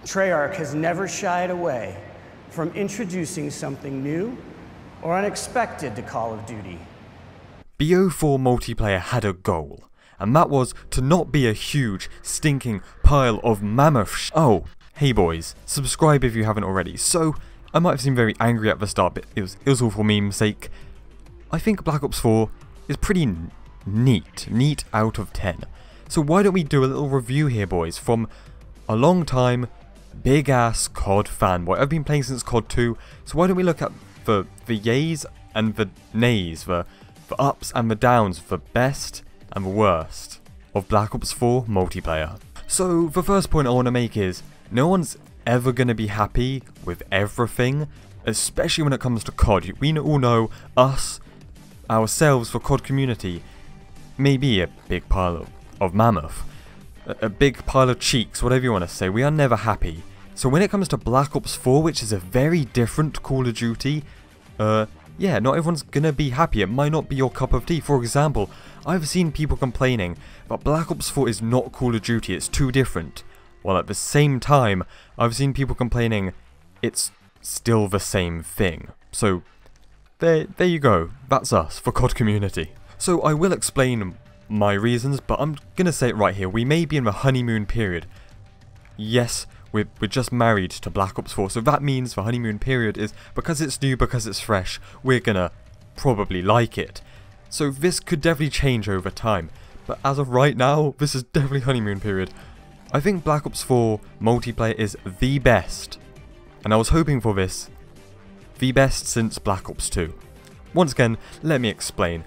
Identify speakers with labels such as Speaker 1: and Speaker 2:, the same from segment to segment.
Speaker 1: Treyarch has never shied away from introducing something new or unexpected to Call of Duty.
Speaker 2: BO4 multiplayer had a goal, and that was to not be a huge, stinking pile of mammoth Oh, hey boys, subscribe if you haven't already. So, I might have seemed very angry at the start, but it was all for meme's sake. I think Black Ops 4 is pretty neat out of 10. So why don't we do a little review here, boys, from a long time, big ass COD fanboy. I've been playing since COD 2, so why don't we look at the yays and the nays, the ups and the downs, the best and the worst of Black Ops 4 multiplayer. So the first point I want to make is, no one's ever going to be happy with everything, especially when it comes to COD. We all know ourselves, the COD community, may be a big pile of mammoth, a big pile of cheeks, whatever you want to say. We are never happy. So when it comes to Black Ops 4, which is a very different Call of Duty, yeah, not everyone's gonna be happy. It might not be your cup of tea. For example, I've seen people complaining that Black Ops 4 is not Call of Duty, it's too different. While at the same time, I've seen people complaining it's still the same thing. So, there you go. That's us, for COD community. So I will explain my reasons, but I'm gonna say it right here. We may be in the honeymoon period. Yes, we're just married to Black Ops 4, so that means the honeymoon period is, because it's new, because it's fresh, we're gonna probably like it. So this could definitely change over time, but as of right now, this is definitely honeymoon period. I think Black Ops 4 multiplayer is the best, and I was hoping for this, the best since Black Ops 2. Once again, let me explain.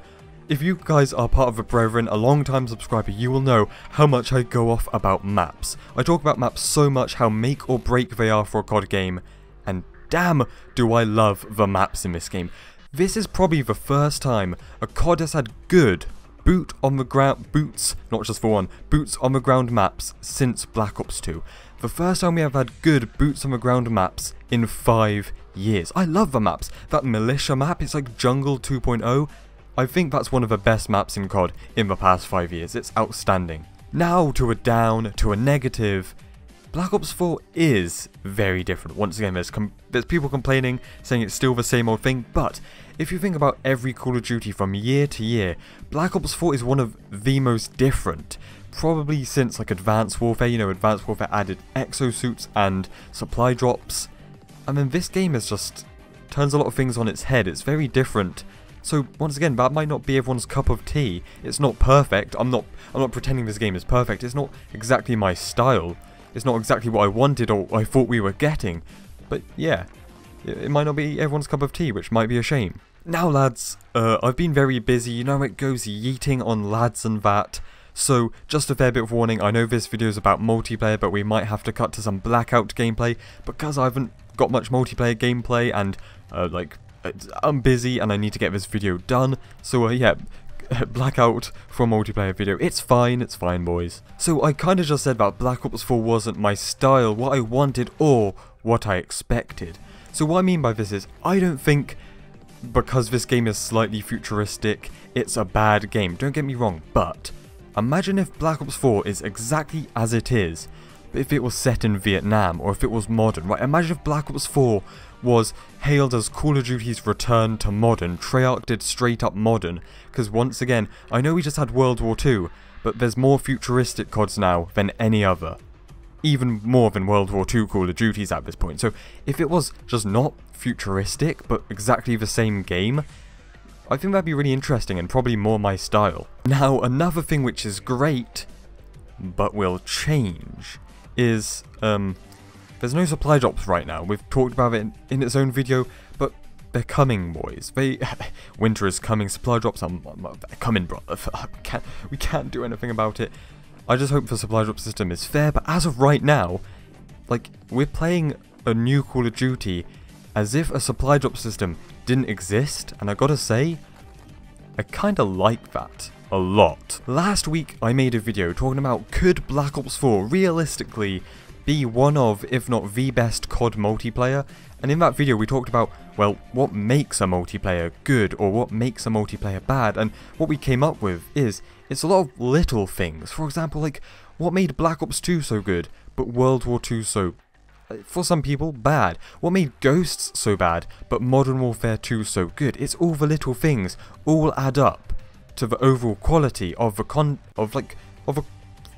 Speaker 2: If you guys are part of the Brethren, a long-time subscriber, you will know how much I go off about maps. I talk about maps so much, how make or break they are for a COD game, and damn do I love the maps in this game. This is probably the first time a COD has had good boots on the ground maps since Black Ops 2. The first time we have had good boots on the ground maps in 5 years. I love the maps. That militia map, it's like Jungle 2.0. I think that's one of the best maps in COD in the past 5 years. It's outstanding. Now to a down, to a negative. Black Ops 4 is very different. Once again, there's people complaining, saying it's still the same old thing, but if you think about every Call of Duty from year to year, Black Ops 4 is one of the most different. Probably since like Advanced Warfare, you know, Advanced Warfare added exosuits and supply drops. And then this game is just turns a lot of things on its head. It's very different. So once again, that might not be everyone's cup of tea. It's not perfect. I'm not pretending this game is perfect. It's not exactly my style. It's not exactly what I wanted or I thought we were getting. But yeah, it might not be everyone's cup of tea, which might be a shame. Now lads, I've been very busy. You know how it goes, yeeting on lads and that. So just a fair bit of warning. I know this video is about multiplayer, but we might have to cut to some Blackout gameplay because I haven't got much multiplayer gameplay and I'm busy and I need to get this video done, so yeah, Blackout for a multiplayer video. It's fine boys. So I kinda just said that Black Ops 4 wasn't my style, what I wanted or what I expected. So what I mean by this is, I don't think because this game is slightly futuristic, it's a bad game. Don't get me wrong, but imagine if Black Ops 4 is exactly as it is, but if it was set in Vietnam, or if it was modern, right? Imagine if Black Ops 4 was hailed as Call of Duty's return to modern. Treyarch did straight up modern, because once again, I know we just had World War II, but there's more futuristic CODs now than any other. Even more than World War II Call of Duties at this point. So if it was just not futuristic, but exactly the same game, I think that'd be really interesting and probably more my style. Now, another thing which is great, but will change, is, there's no supply drops right now. We've talked about it in its own video, but they're coming, boys. Winter is coming, supply drops they're coming, bro. We can't do anything about it. I just hope the supply drop system is fair, but as of right now, like, we're playing a new Call of Duty as if a supply drop system didn't exist, and I gotta say, I kinda like that a lot. Last week, I made a video talking about could Black Ops 4 realistically be one of, if not the best COD multiplayer, and in that video we talked about, well, what makes a multiplayer good or what makes a multiplayer bad, and what we came up with is, it's a lot of little things. For example, like, what made Black Ops 2 so good, but World War II so for some people, bad. What made Ghosts so bad, but Modern Warfare 2 so good? It's all the little things all add up to the overall quality of a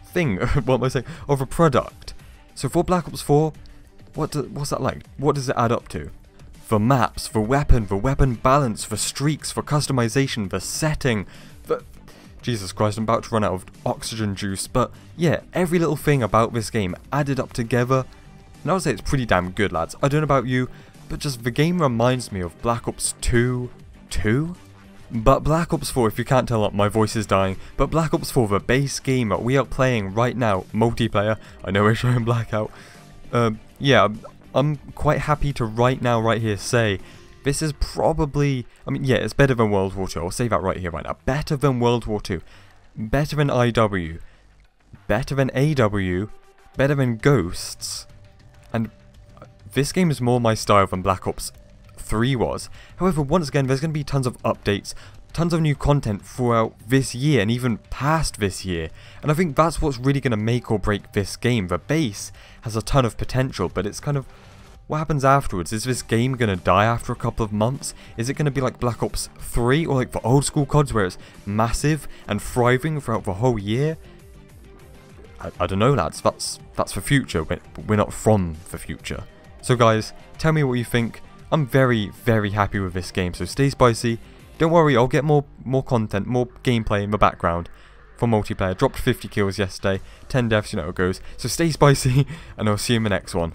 Speaker 2: thing. What am I saying? Of a product. So for Black Ops 4, what's that like? What does it add up to? The maps, the weapon balance, the streaks, the customization, the setting, Jesus Christ, I'm about to run out of oxygen juice, but yeah, every little thing about this game added up together, and I would say it's pretty damn good, lads. I don't know about you, but just the game reminds me of Black Ops 2 2? But Black Ops 4, if you can't tell, my voice is dying, but Black Ops 4, the base game that we are playing right now, multiplayer, I know we're showing Blackout, yeah, I'm quite happy to right here say, this is probably, I mean, yeah, it's better than World War II, I'll say that right here, right now, better than World War II, better than IW, better than AW, better than Ghosts, and this game is more my style than Black Ops 3 was. However, once again, there's going to be tons of updates, tons of new content throughout this year and even past this year, and I think that's what's really going to make or break this game. The base has a ton of potential, but it's kind of, what happens afterwards? Is this game going to die after a couple of months? Is it going to be like Black Ops 3 or like the old school CODs where it's massive and thriving throughout the whole year? I don't know, lads, that's the future, we're not from the future. So guys, tell me what you think. I'm very, very happy with this game, so stay spicy. Don't worry, I'll get more content, more gameplay in the background for multiplayer. Dropped 50 kills yesterday, 10 deaths, you know how it goes. So stay spicy, and I'll see you in the next one.